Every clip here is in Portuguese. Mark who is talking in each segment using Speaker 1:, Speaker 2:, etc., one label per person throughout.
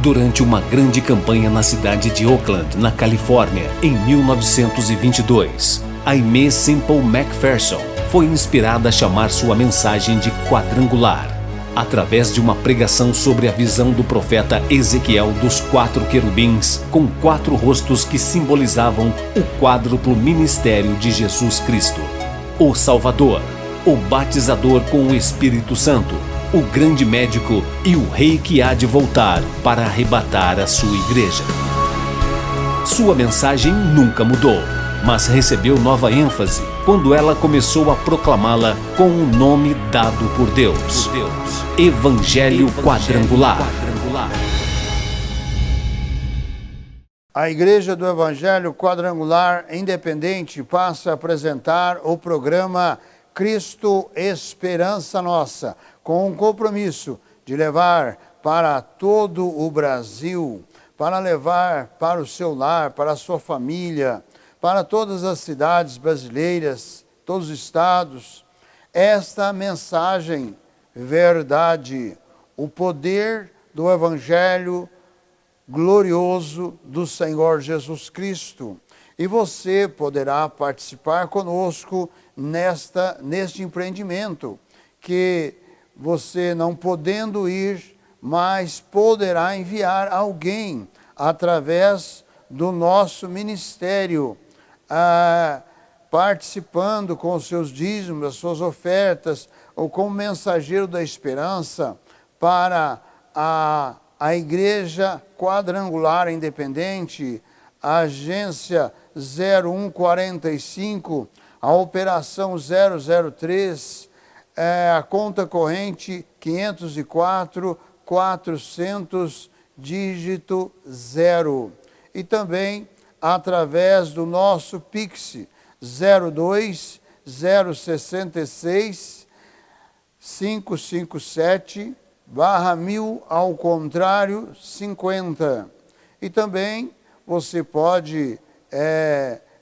Speaker 1: Durante uma grande campanha na cidade de Oakland, na Califórnia, em 1922, Aimee Semple McPherson foi inspirada a chamar sua mensagem de quadrangular, através de uma pregação sobre a visão do profeta Ezequiel dos 4 querubins com 4 rostos que simbolizavam o quádruplo ministério de Jesus Cristo: o Salvador, o Batizador com o Espírito Santo, o grande médico e o rei que há de voltar para arrebatar a sua igreja. Sua mensagem nunca mudou, mas recebeu nova ênfase quando ela começou a proclamá-la com o nome dado por Deus: Evangelho Quadrangular.
Speaker 2: A Igreja do Evangelho Quadrangular Independente passa a apresentar o programa Cristo Esperança Nossa, com um compromisso de levar para todo o Brasil, para levar para o seu lar, para a sua família, para todas as cidades brasileiras, todos os estados, esta mensagem, verdade, o poder do Evangelho glorioso do Senhor Jesus Cristo. E você poderá participar conosco neste empreendimento, que você, não podendo ir, mas poderá enviar alguém através do nosso ministério, participando com os seus dízimos, as suas ofertas, ou como mensageiro da esperança para a Igreja Quadrangular Independente, a agência 0145, a operação 003, a conta corrente 504 400 dígito 0. E também através do nosso Pix 02 066 557 /1000 ao contrário 50. E também você pode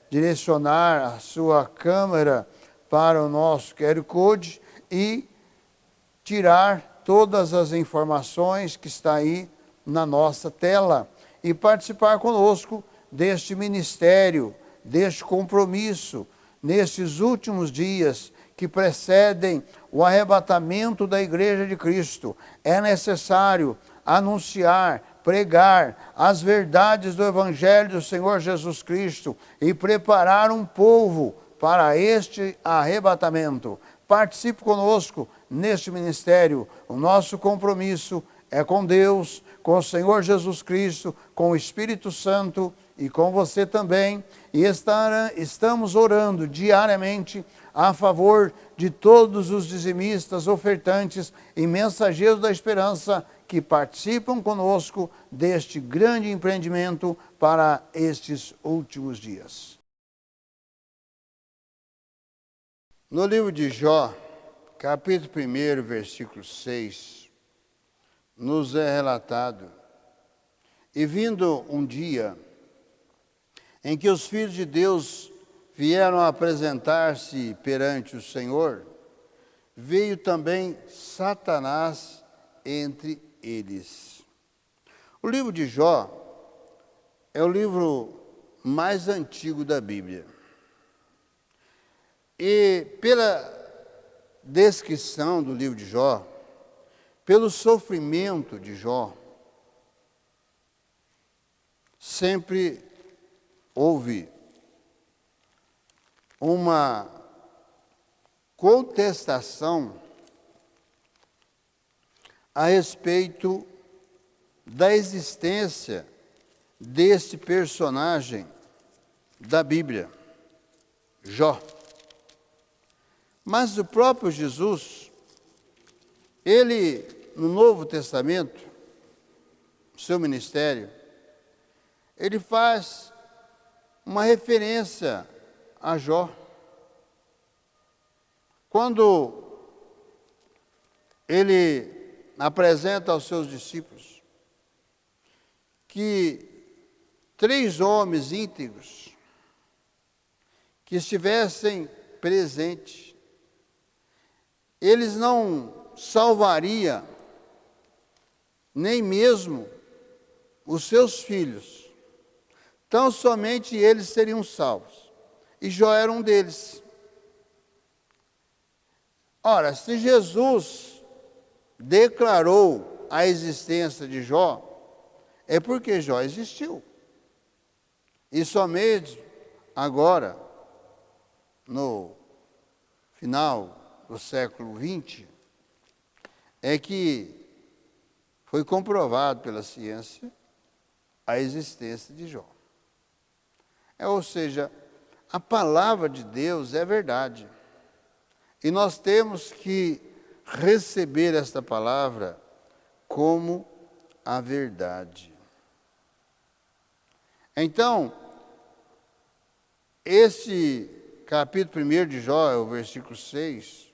Speaker 2: direcionar a sua câmera para o nosso QR Code e tirar todas as informações que está aí na nossa tela e participar conosco deste ministério, deste compromisso, nestes últimos dias que precedem o arrebatamento da Igreja de Cristo. É necessário anunciar, pregar as verdades do Evangelho do Senhor Jesus Cristo e preparar um povo para este arrebatamento. Participe conosco neste ministério. O nosso compromisso é com Deus, com o Senhor Jesus Cristo, com o Espírito Santo e com você também. E estamos orando diariamente a favor de todos os dizimistas, ofertantes e mensageiros da esperança que participam conosco deste grande empreendimento para estes últimos dias. No livro de Jó, capítulo 1, versículo 6, nos é relatado: e vindo um dia em que os filhos de Deus vieram apresentar-se perante o Senhor, veio também Satanás entre eles. O livro de Jó é o livro mais antigo da Bíblia. E pela descrição do livro de Jó, pelo sofrimento de Jó, sempre houve uma contestação a respeito da existência deste personagem da Bíblia, Jó. Mas o próprio Jesus, ele, no Novo Testamento, no seu ministério, ele faz uma referência a Jó. Quando ele apresenta aos seus discípulos que 3 homens íntegros que estivessem presentes, eles não salvariam nem mesmo os seus filhos, tão somente eles seriam salvos. E Jó era um deles. Ora, se Jesus declarou a existência de Jó, é porque Jó existiu. E somente agora, no final do século XX, é que foi comprovado pela ciência a existência de Jó. Ou seja, a palavra de Deus é verdade. E nós temos que receber esta palavra como a verdade. Então, este capítulo 1 de Jó, é o versículo 6,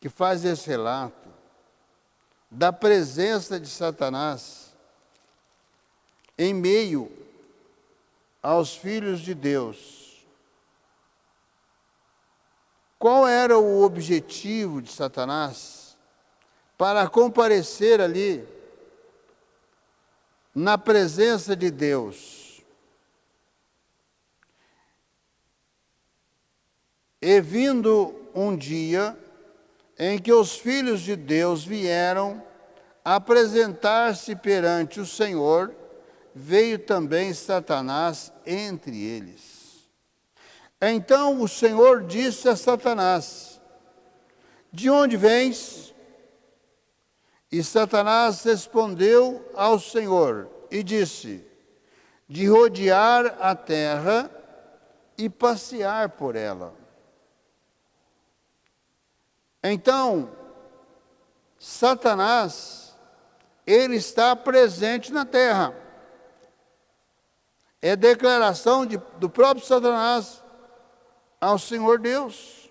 Speaker 2: que faz esse relato da presença de Satanás em meio aos filhos de Deus. Qual era o objetivo de Satanás para comparecer ali na presença de Deus? E vindo um dia em que os filhos de Deus vieram apresentar-se perante o Senhor, veio também Satanás entre eles. Então o Senhor disse a Satanás: de onde vens? E Satanás respondeu ao Senhor e disse: de rodear a terra e passear por ela. Então, Satanás, ele está presente na terra. É declaração do próprio Satanás ao Senhor Deus.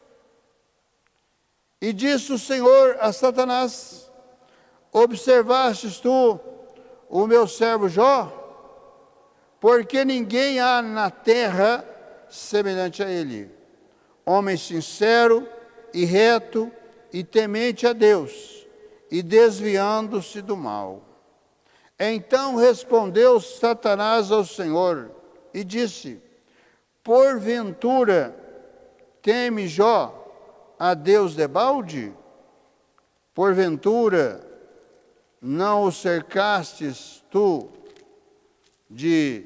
Speaker 2: E disse o Senhor a Satanás: observastes tu o meu servo Jó? Porque ninguém há na terra semelhante a ele, homem sincero e reto e temente a Deus, e desviando-se do mal. Então respondeu Satanás ao Senhor e disse: porventura teme Jó a Deus debalde? Porventura não o cercastes tu de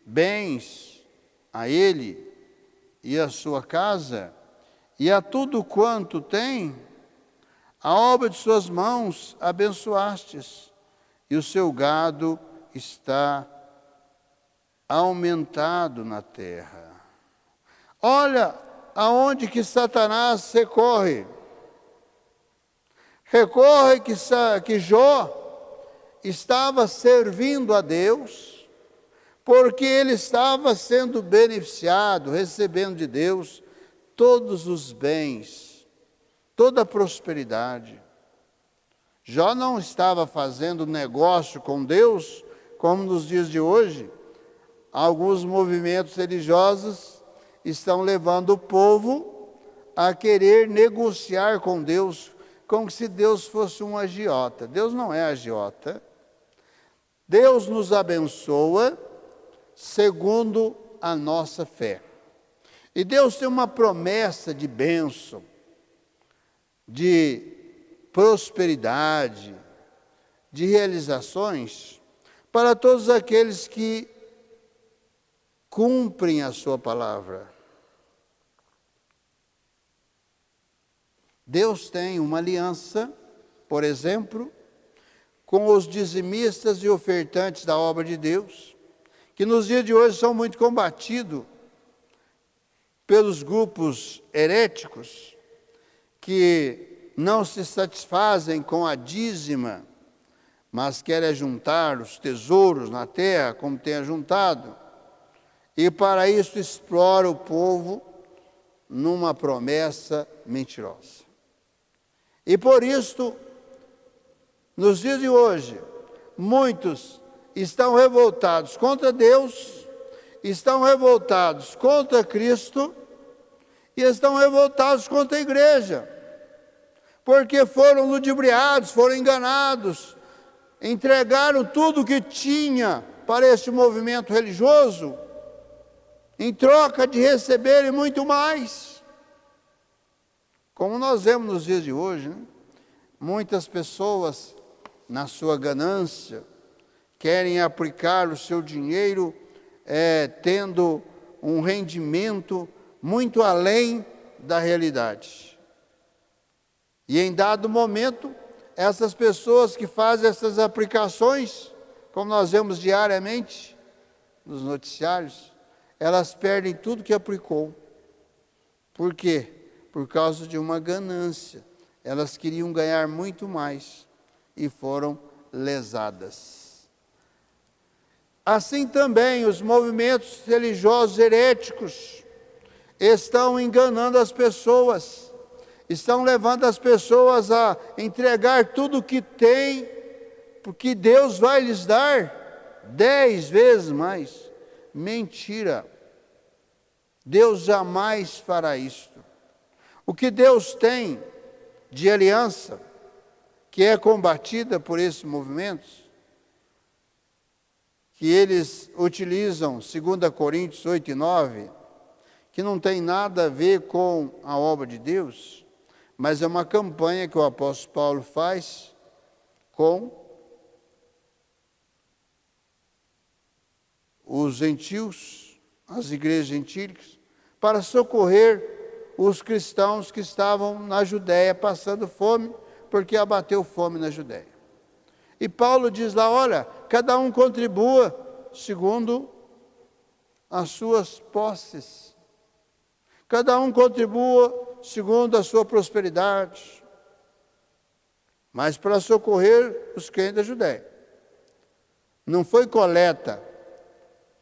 Speaker 2: bens a ele e a sua casa, e a tudo quanto tem? A obra de suas mãos abençoastes, e o seu gado está aumentado na terra. Olha aonde que Satanás recorre. Recorre que Jó estava servindo a Deus, porque ele estava sendo beneficiado, recebendo de Deus todos os bens, toda a prosperidade. Jó não estava fazendo negócio com Deus, como nos dias de hoje. Alguns movimentos religiosos estão levando o povo a querer negociar com Deus, como se Deus fosse um agiota. Deus não é agiota. Deus nos abençoa segundo a nossa fé. E Deus tem uma promessa de bênção, de prosperidade, de realizações para todos aqueles que cumprem a sua palavra. Deus tem uma aliança, por exemplo, com os dizimistas e ofertantes da obra de Deus, que nos dias de hoje são muito combatidos pelos grupos heréticos, que não se satisfazem com a dízima, mas querem juntar os tesouros na terra, como tem ajuntado, e para isso explora o povo numa promessa mentirosa. E por isso, nos dias de hoje, muitos estão revoltados contra Deus, estão revoltados contra Cristo e estão revoltados contra a igreja, porque foram ludibriados, foram enganados entregaram tudo o que tinha para este movimento religioso, em troca de receberem muito mais. Como nós vemos nos dias de hoje, né? Muitas pessoas, na sua ganância, querem aplicar o seu dinheiro tendo um rendimento muito além da realidade. E em dado momento, essas pessoas que fazem essas aplicações, como nós vemos diariamente nos noticiários, elas perdem tudo que aplicou. Por quê? Por causa de uma ganância. Elas queriam ganhar muito mais e foram lesadas. Assim também os movimentos religiosos heréticos estão enganando as pessoas, estão levando as pessoas a entregar tudo o que tem, porque Deus vai lhes dar 10 vezes mais. Mentira! Deus jamais fará isto. O que Deus tem de aliança, que é combatida por esses movimentos, que eles utilizam, 2 Coríntios 8 e 9, que não tem nada a ver com a obra de Deus, mas é uma campanha que o apóstolo Paulo faz com os gentios, as igrejas gentílicas, para socorrer os cristãos que estavam na Judéia passando fome, porque abateu fome na Judéia. E Paulo diz lá, olha, cada um contribua segundo as suas posses. Cada um contribua segundo a sua prosperidade. Mas para socorrer os crentes da Judéia. Não foi coleta,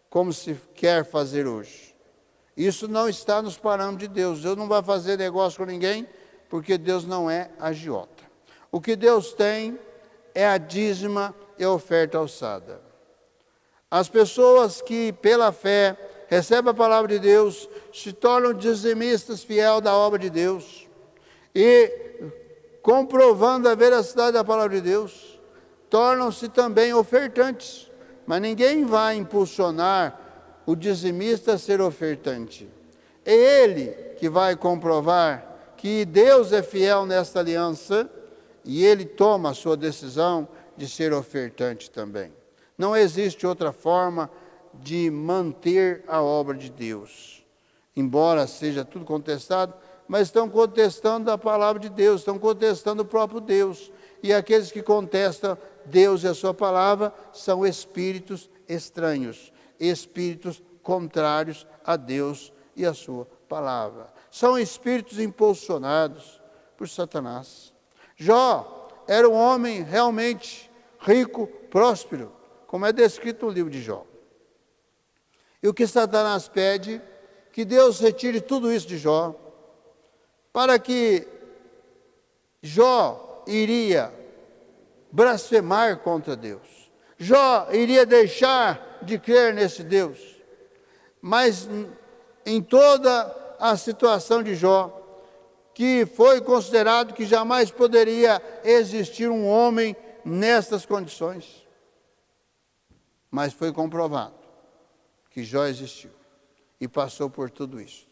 Speaker 2: como se quer fazer hoje. Isso não está nos parâmetros de Deus. Deus não vai fazer negócio com ninguém, porque Deus não é agiota. O que Deus tem é a dízima e a oferta alçada. As pessoas que, pela fé, recebem a palavra de Deus, se tornam dizimistas fiel da obra de Deus, e, comprovando a veracidade da palavra de Deus, tornam-se também ofertantes. Mas ninguém vai impulsionar o dizimista a ser ofertante. É ele que vai comprovar que Deus é fiel nesta aliança, e ele toma a sua decisão de ser ofertante também. Não existe outra forma de manter a obra de Deus. Embora seja tudo contestado, mas estão contestando a palavra de Deus, estão contestando o próprio Deus. E aqueles que contestam Deus e a sua palavra são espíritos estranhos, espíritos contrários a Deus e a sua palavra. São espíritos impulsionados por Satanás. Jó era um homem realmente rico, próspero, como é descrito no livro de Jó. E o que Satanás pede? Que Deus retire tudo isso de Jó, para que Jó iria blasfemar contra Deus. Jó iria deixar de crer nesse Deus. Mas em toda a situação de Jó, que foi considerado que jamais poderia existir um homem nestas condições. Mas foi comprovado que Jó existiu e passou por tudo isso.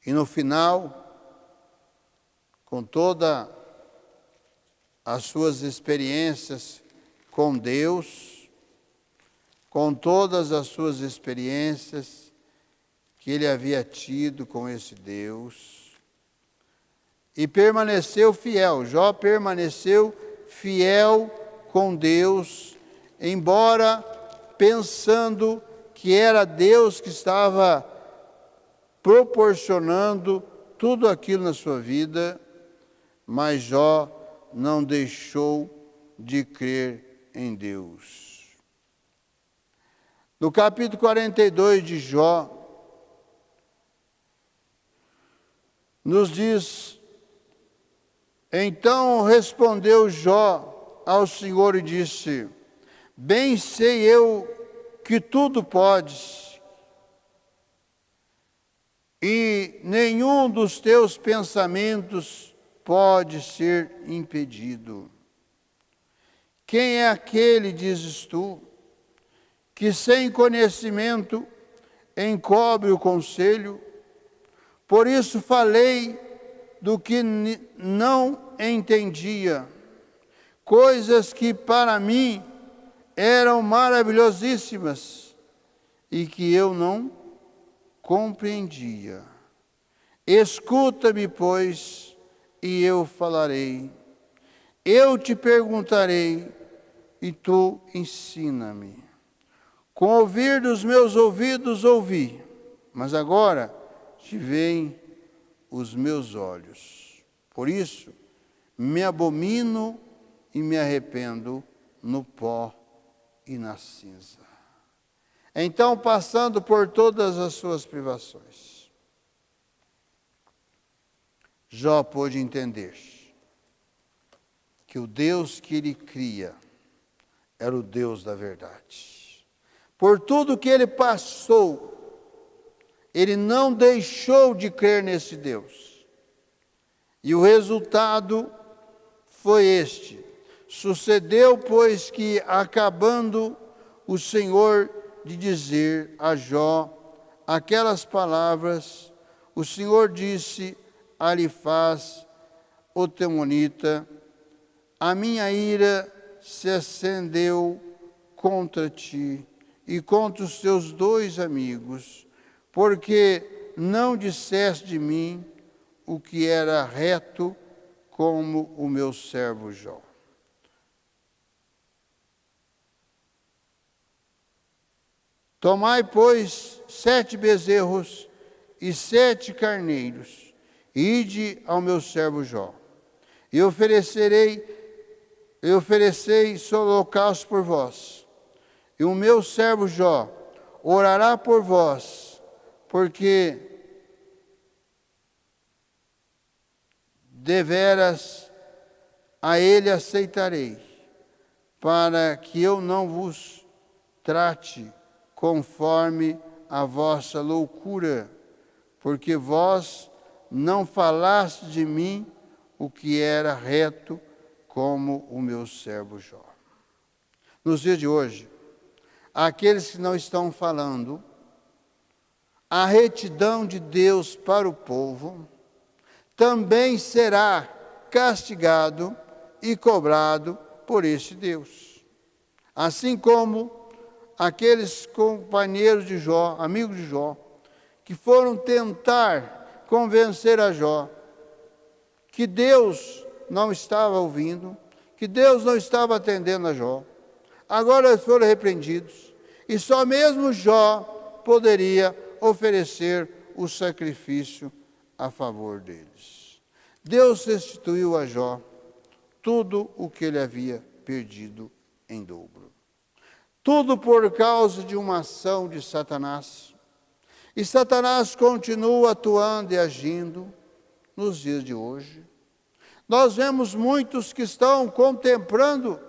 Speaker 2: E no final, com todas as suas experiências com Deus, com todas as suas experiências que ele havia tido com esse Deus, e permaneceu fiel. Jó permaneceu fiel com Deus, embora pensando que era Deus que estava proporcionando tudo aquilo na sua vida, mas Jó não deixou de crer em Deus. No capítulo 42 de Jó, nos diz: então respondeu Jó ao Senhor e disse: bem sei eu que tudo podes, e nenhum dos teus pensamentos pode ser impedido. Quem é aquele, dizes tu, que sem conhecimento encobre o conselho? Por isso falei do que não entendia, coisas que para mim eram maravilhosíssimas e que eu não compreendia. Escuta-me, pois, e eu falarei. Eu te perguntarei e tu ensina-me. Com o ouvir dos meus ouvidos ouvi, mas agora te veem os meus olhos. Por isso, me abomino e me arrependo no pó e na cinza. Então, passando por todas as suas privações, Jó pôde entender que o Deus que ele cria era o Deus da verdade. Por tudo que ele passou, ele não deixou de crer nesse Deus. E o resultado foi este. Sucedeu, pois, que acabando o Senhor de dizer a Jó aquelas palavras, o Senhor disse a Elifaz, o temonita: a minha ira se acendeu contra ti e contra os teus 2 amigos, porque não disseste de mim o que era reto, como o meu servo Jó. Tomai, pois, 7 bezerros e 7 carneiros, ide ao meu servo Jó, e oferecei holocausto por vós. E o meu servo Jó orará por vós, porque deveras a ele aceitarei, para que eu não vos trate conforme a vossa loucura, porque vós não falaste de mim o que era reto, como o meu servo Jó. Nos dias de hoje, aqueles que não estão falando a retidão de Deus para o povo, também será castigado e cobrado por este Deus. Assim como aqueles companheiros de Jó, amigos de Jó, que foram tentar convencer a Jó que Deus não estava ouvindo, que Deus não estava atendendo a Jó. Agora eles foram repreendidos e só mesmo Jó poderia oferecer o sacrifício a favor deles. Deus restituiu a Jó tudo o que ele havia perdido em dobro. Tudo por causa de uma ação de Satanás. E Satanás continua atuando e agindo nos dias de hoje. Nós vemos muitos que estão contemplando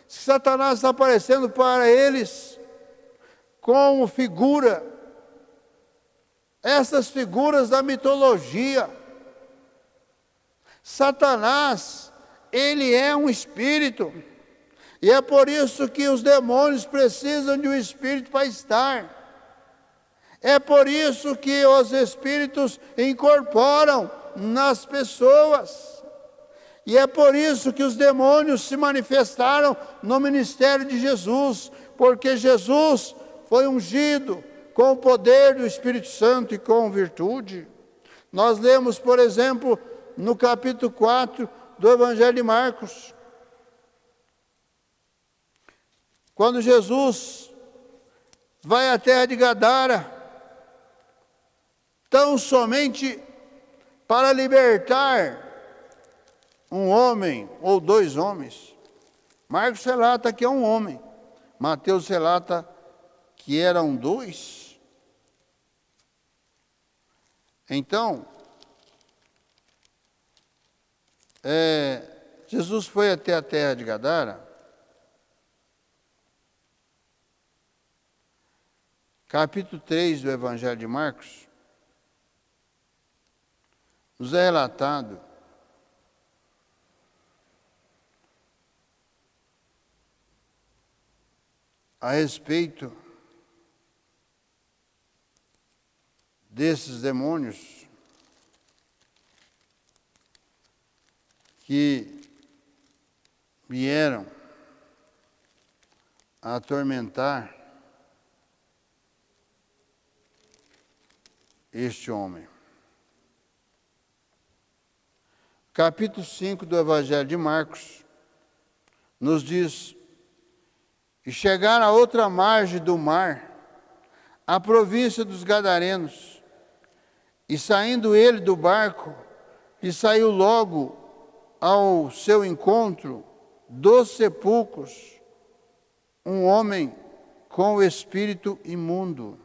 Speaker 2: que Satanás está aparecendo para eles como figura, essas figuras da mitologia. Satanás, ele é um espírito, e é por isso que os demônios precisam de um espírito para estar. É por isso que os espíritos incorporam nas pessoas. E é por isso que os demônios se manifestaram no ministério de Jesus, porque Jesus foi ungido com o poder do Espírito Santo e com virtude. Nós lemos, por exemplo, no capítulo 4 do Evangelho de Marcos, quando Jesus vai à terra de Gadara, tão somente para libertar um homem ou 2 homens. Marcos relata que é um homem, Mateus relata que eram 2. Então, Jesus foi até a terra de Gadara. Capítulo 3 do Evangelho de Marcos, nos é relatado a respeito desses demônios que vieram a atormentar este homem. Capítulo 5 do Evangelho de Marcos nos diz: e chegaram à outra margem do mar, a província dos Gadarenos, e saindo ele do barco, e saiu logo ao seu encontro dos sepulcros um homem com o espírito imundo,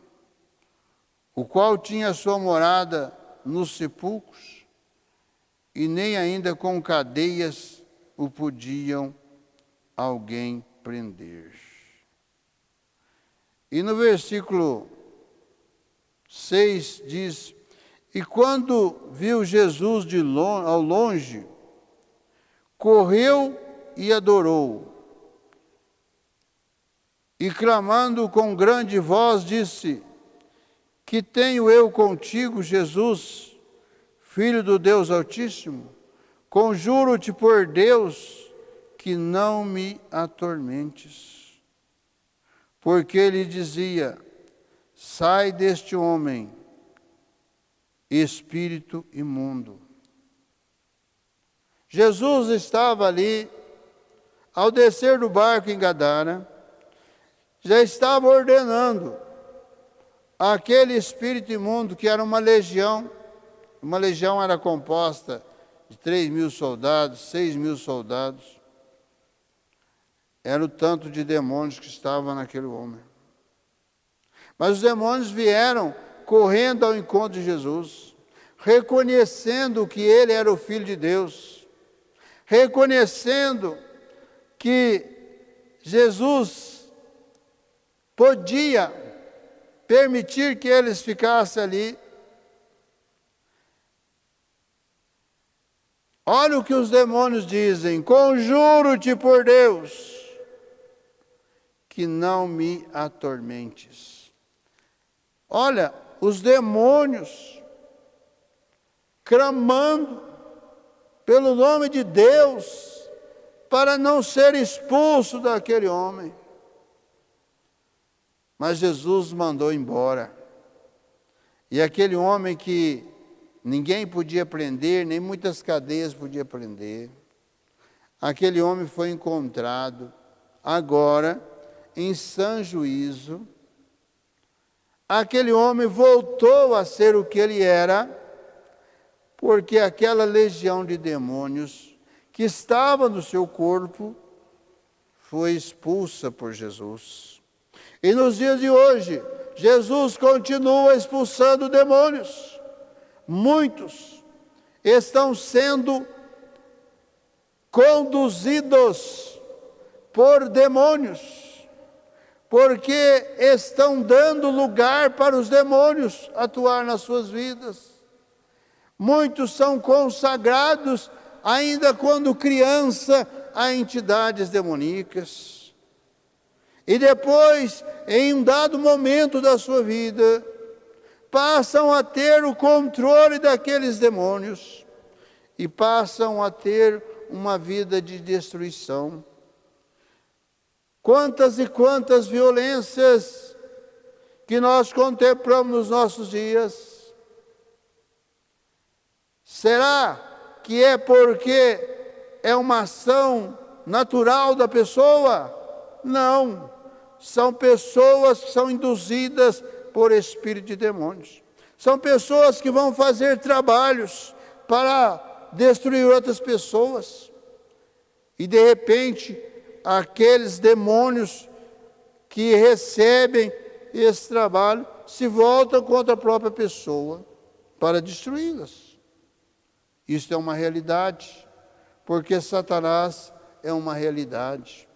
Speaker 2: o qual tinha sua morada nos sepulcros, e nem ainda com cadeias o podiam alguém prender. E no versículo 6 diz: e quando viu Jesus ao longe, correu e adorou, e clamando com grande voz disse: que tenho eu contigo, Jesus, Filho do Deus Altíssimo? Conjuro-te por Deus que não me atormentes. Porque ele dizia: sai deste homem, espírito imundo. Jesus estava ali, ao descer do barco em Gadara, já estava ordenando aquele espírito imundo, que era uma legião era composta de 3.000 soldados, 6.000 soldados, era o tanto de demônios que estavam naquele homem. Mas os demônios vieram correndo ao encontro de Jesus, reconhecendo que ele era o Filho de Deus, reconhecendo que Jesus podia permitir que eles ficassem ali. Olha o que os demônios dizem: conjuro-te por Deus que não me atormentes. Olha, os demônios clamando pelo nome de Deus para não ser expulso daquele homem. Mas Jesus mandou embora. E aquele homem que ninguém podia prender, nem muitas cadeias podia prender, aquele homem foi encontrado agora em sã juízo. Aquele homem voltou a ser o que ele era, porque aquela legião de demônios que estava no seu corpo foi expulsa por Jesus. E nos dias de hoje, Jesus continua expulsando demônios. Muitos estão sendo conduzidos por demônios, porque estão dando lugar para os demônios atuar nas suas vidas. Muitos são consagrados, ainda quando criança, a entidades demoníacas. E depois, em um dado momento da sua vida, passam a ter o controle daqueles demônios e passam a ter uma vida de destruição. Quantas e quantas violências que nós contemplamos nos nossos dias. Será que é porque é uma ação natural da pessoa? Não. São pessoas que são induzidas por espírito de demônios. São pessoas que vão fazer trabalhos para destruir outras pessoas. E de repente, aqueles demônios que recebem esse trabalho se voltam contra a própria pessoa para destruí-las. Isso é uma realidade, porque Satanás é uma realidade.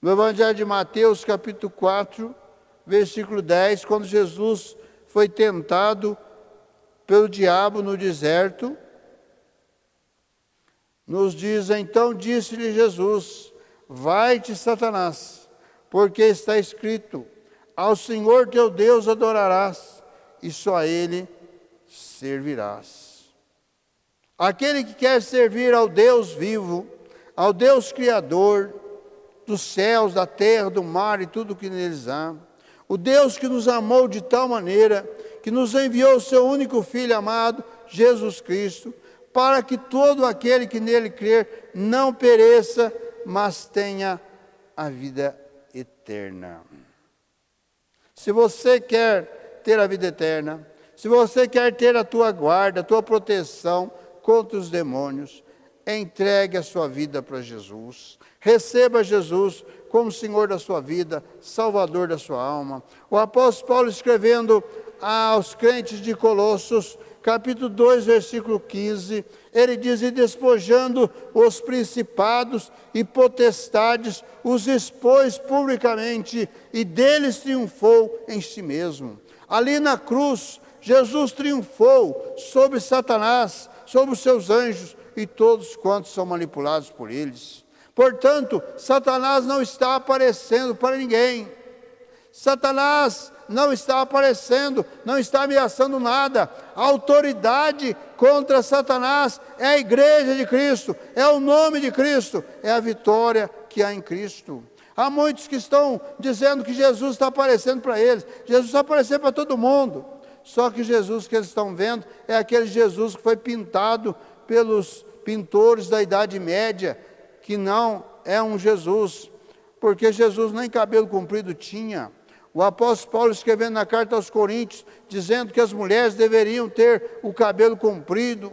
Speaker 2: No Evangelho de Mateus, capítulo 4, versículo 10, quando Jesus foi tentado pelo diabo no deserto, nos diz: então disse-lhe Jesus: vai-te, Satanás, porque está escrito: ao Senhor teu Deus adorarás, e só a Ele servirás. Aquele que quer servir ao Deus vivo, ao Deus Criador dos céus, da terra, do mar e tudo o que neles há, o Deus que nos amou de tal maneira, que nos enviou o seu único Filho amado, Jesus Cristo, para que todo aquele que nele crer não pereça, mas tenha a vida eterna. Se você quer ter a vida eterna, se você quer ter a tua guarda, a tua proteção contra os demônios, entregue a sua vida para Jesus. Receba Jesus como Senhor da sua vida, Salvador da sua alma. O apóstolo Paulo, escrevendo aos crentes de Colossos, capítulo 2, versículo 15, ele diz: e despojando os principados e potestades, os expôs publicamente, e deles triunfou em si mesmo. Ali na cruz, Jesus triunfou sobre Satanás, sobre os seus anjos e todos quantos são manipulados por eles. Portanto, Satanás não está aparecendo para ninguém. Satanás não está aparecendo, não está ameaçando nada. A autoridade contra Satanás é a igreja de Cristo, é o nome de Cristo, é a vitória que há em Cristo. Há muitos que estão dizendo que Jesus está aparecendo para eles. Jesus está aparecendo para todo mundo. Só que Jesus que eles estão vendo é aquele Jesus que foi pintado pelos pintores da Idade Média, que não é um Jesus, porque Jesus nem cabelo comprido tinha. O apóstolo Paulo, escrevendo na carta aos Coríntios, dizendo que as mulheres deveriam ter o cabelo comprido,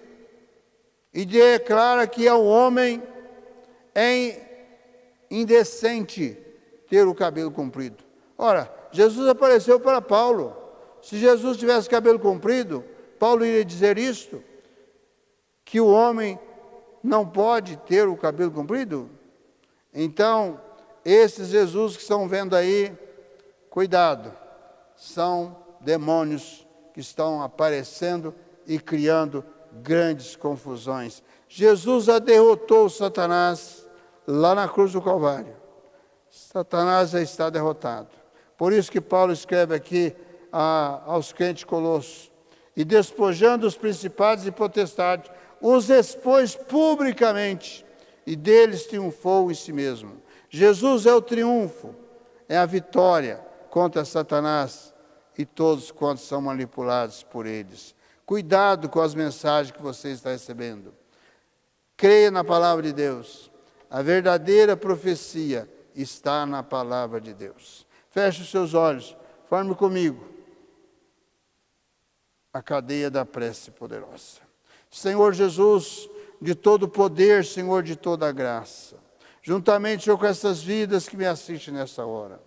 Speaker 2: e declara que ao homem é indecente ter o cabelo comprido. Ora, Jesus apareceu para Paulo. Se Jesus tivesse cabelo comprido, Paulo iria dizer isto, que o homem não pode ter o cabelo comprido? Então, esses Jesus que estão vendo aí, cuidado, são demônios que estão aparecendo e criando grandes confusões. Jesus já derrotou Satanás lá na cruz do Calvário. Satanás já está derrotado. Por isso que Paulo escreve aqui aos crentes de Colossos: e despojando os principados e potestades, os expôs publicamente, e deles triunfou em si mesmo. Jesus é o triunfo, é a vitória contra Satanás e todos quantos são manipulados por eles. Cuidado com as mensagens que você está recebendo. Creia na palavra de Deus. A verdadeira profecia está na palavra de Deus. Feche os seus olhos, forme comigo a cadeia da prece poderosa. Senhor Jesus, de todo poder, Senhor, de toda graça, juntamente, Senhor, com essas vidas que me assistem nessa hora,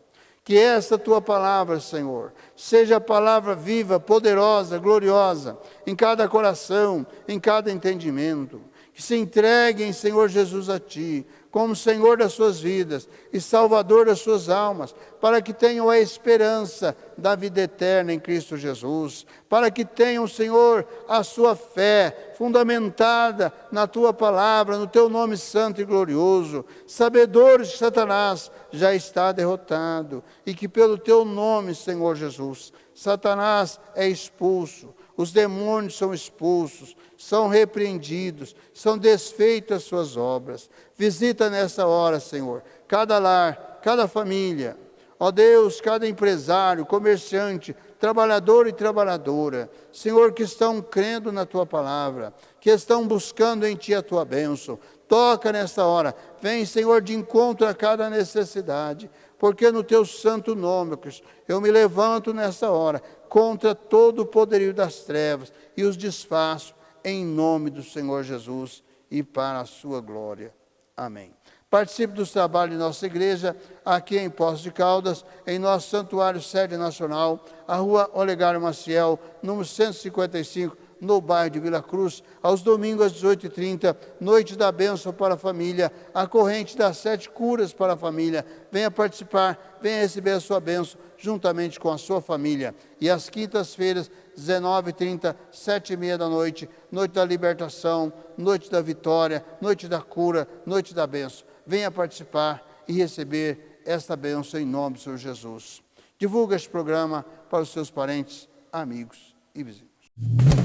Speaker 2: que esta tua palavra, Senhor, seja a palavra viva, poderosa, gloriosa, em cada coração, em cada entendimento, que se entreguem, Senhor Jesus, a Ti, como Senhor das suas vidas e Salvador das suas almas, para que tenham a esperança da vida eterna em Cristo Jesus, para que tenham, Senhor, a sua fé fundamentada na Tua palavra, no Teu nome santo e glorioso, sabedores que Satanás já está derrotado, e que pelo Teu nome, Senhor Jesus, Satanás é expulso, os demônios são expulsos, são repreendidos, são desfeitas as suas obras. Visita nessa hora, Senhor, cada lar, cada família, ó Deus, cada empresário, comerciante, trabalhador e trabalhadora, Senhor, que estão crendo na Tua palavra, que estão buscando em Ti a Tua bênção. Toca nessa hora, vem, Senhor, de encontro a cada necessidade, porque no Teu santo nome, Cristo, eu me levanto nessa hora contra todo o poderio das trevas e os desfaço em nome do Senhor Jesus e para a sua glória. Amém. Participe dos trabalhos de nossa igreja, aqui em Poços de Caldas, em nosso santuário sede nacional, a rua Olegário Maciel, número 155, no bairro de Vila Cruz, aos domingos às 18h30, noite da bênção para a família, a corrente das 7 curas para a família. Venha participar, venha receber a sua bênção, juntamente com a sua família. E às quintas-feiras, 19h30, 7h30 da noite, noite da libertação, noite da vitória, noite da cura, noite da bênção. Venha participar e receber esta bênção em nome do Senhor Jesus. Divulga este programa para os seus parentes, amigos e vizinhos.